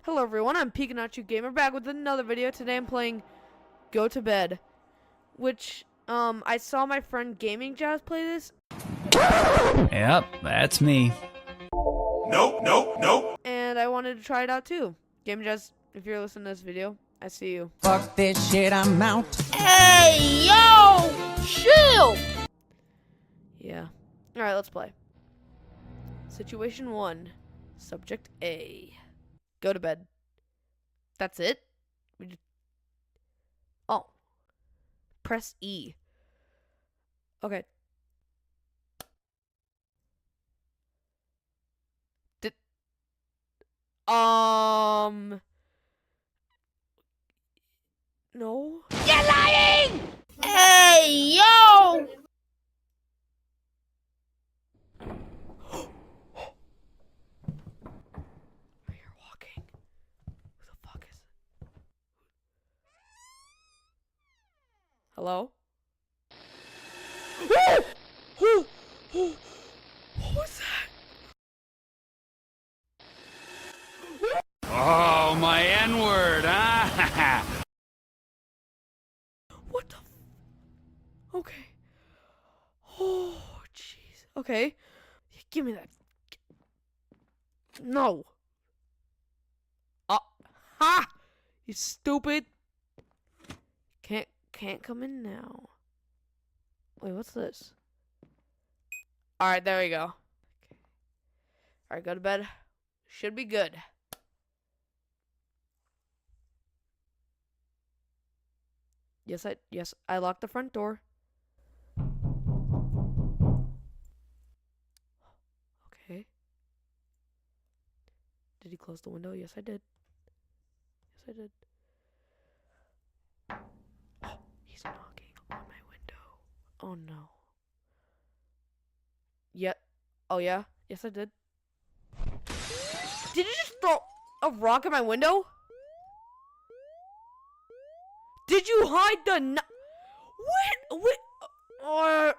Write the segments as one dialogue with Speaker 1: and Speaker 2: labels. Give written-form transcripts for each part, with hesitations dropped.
Speaker 1: Hello everyone, I'm Pikanotchu Gamer back with another video. Today I'm playing Go to Bed, which I saw my friend Gaming Jazz play this.
Speaker 2: Yep, that's me.
Speaker 3: Nope.
Speaker 1: And I wanted to try it out too. Gaming Jazz, if you're listening to this video, I see you.
Speaker 4: Fuck this shit, I'm out.
Speaker 5: Hey, yo! Chill!
Speaker 1: Yeah. Alright, let's play. Situation 1. Subject A. Go to bed. That's it? Oh. Press E. Okay. No.
Speaker 5: You're lying! Hey, yo!
Speaker 1: I hear walking. Who the fuck is it? Hello? What was that?
Speaker 2: Oh, my N-word, huh?
Speaker 1: What the okay. Oh, jeez. Okay. Give me that. No. Ha! You stupid. Can't come in now. Wait, what's this? Alright, there we go. Okay. Alright, go to bed. Should be good. Yes, I locked the front door. Okay. Did he close the window? Yes, I did. Yes, I did. Oh, he's knocking on my window. Oh, no. Yeah. Oh, yeah? Yes, I did. Did you just throw a rock at my window? Did you hide the What?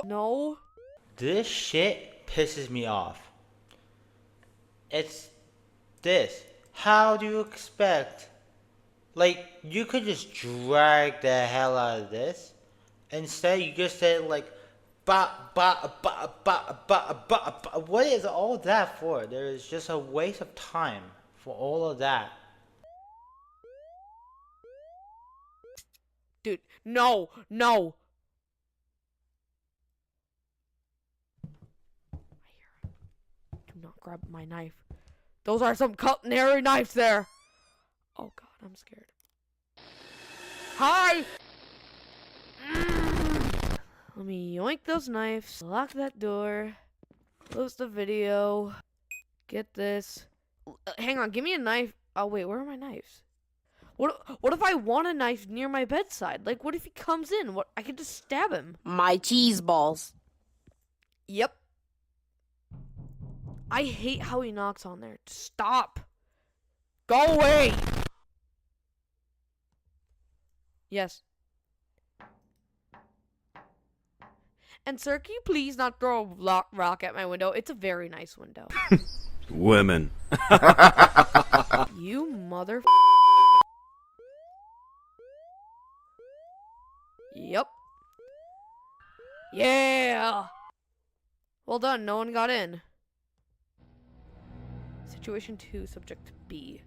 Speaker 1: No.
Speaker 6: This shit pisses me off. It's this. How do you expect? Like, you could just drag the hell out of this. Instead, you just said, like, what is all that for? There is just a waste of time for all of that.
Speaker 1: Dude, no. I hear him. Do not grab my knife. Those are some culinary knives there. Oh god, I'm scared. Hi! Let me yoink those knives. Lock that door. Close the video. Get this. Hang on, give me a knife. Oh wait, where are my knives? What if I want a knife near my bedside? Like, what if he comes in? What? I could just stab him.
Speaker 5: My cheese balls.
Speaker 1: Yep. I hate how he knocks on there. Stop. Go away. Yes. And sir, can you please not throw a rock at my window? It's a very nice window.
Speaker 3: Women.
Speaker 1: You mother. Yep. Yeah. Well done. No one got in. Situation 2, subject B.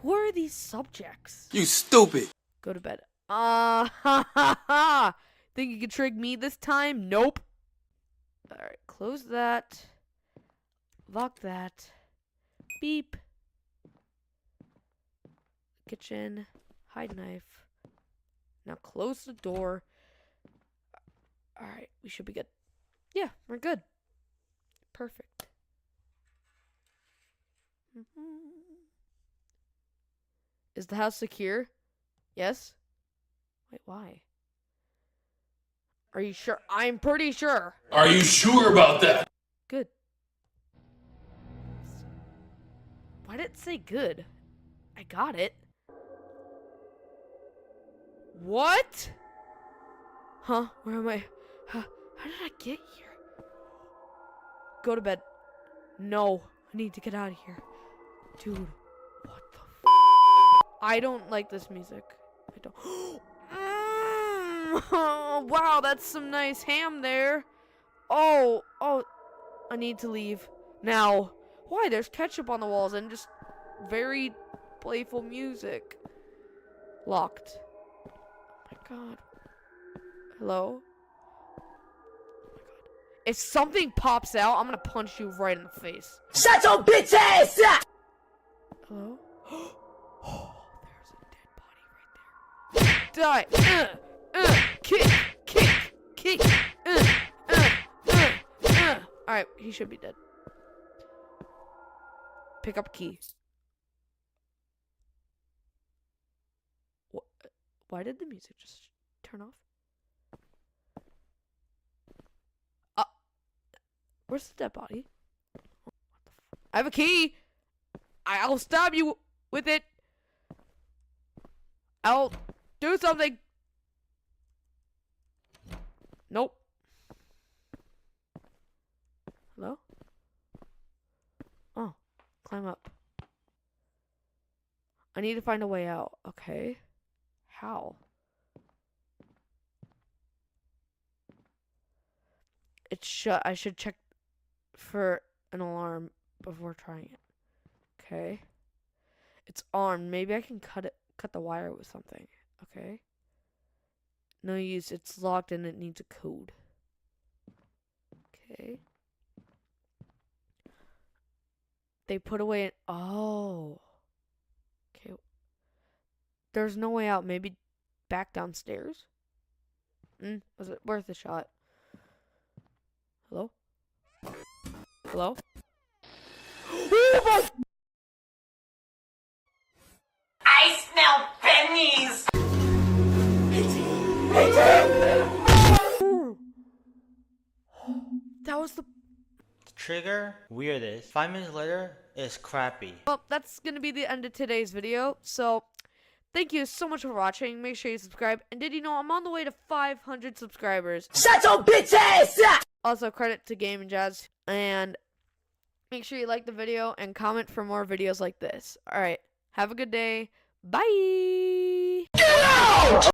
Speaker 1: Who are these subjects?
Speaker 3: You stupid.
Speaker 1: Go to bed. Ha ha ha. Think you can trick me this time? Nope. Alright, close that. Lock that. Beep. Kitchen. Hide knife. Now close the door. Alright, we should be good. Yeah, we're good. Perfect. Is the house secure? Yes? Wait, why? Are you sure? I'm pretty sure.
Speaker 3: Are you sure about that?
Speaker 1: Good. Why did it say good? I got it. What? Huh? Where am I? How did I get here? Go to bed. No, I need to get out of here. Dude, what the I don't like this music. I don't. Oh, wow, that's some nice ham there. Oh, I need to leave now. Why? There's ketchup on the walls and just very playful music. Locked. Oh my god. Hello? Oh my god. If something pops out, I'm gonna punch you right in the face.
Speaker 5: Shut your bitch ass up!
Speaker 1: Hello? Oh, there's a dead body right there. Die! Kick! Alright, he should be dead. Pick up key. Why did the music just turn off? Where's the dead body? I have a key! I'll stab you with it! I'll do something! Nope. Hello? Oh, climb up. I need to find a way out. Okay. How? It's shut. I should check for an alarm before trying it. Okay. It's armed. Maybe I can cut the wire with something. Okay. No use. It's locked and it needs a code. Okay. They put away oh. Okay. There's no way out. Maybe back downstairs? Was it worth a shot? Hello? Hello?
Speaker 5: I smell pennies!
Speaker 1: That was the
Speaker 6: Trigger, weirdest. 5 minutes later, is crappy.
Speaker 1: well, that's gonna be the end of today's video. So thank you so much for watching. Make sure you subscribe. And did you know I'm on the way to 500 subscribers?
Speaker 5: Shut your bitch ass up!
Speaker 1: Also, credit to Game and Jazz. And make sure you like the video and comment for more videos like this. Alright, have a good day. Bye!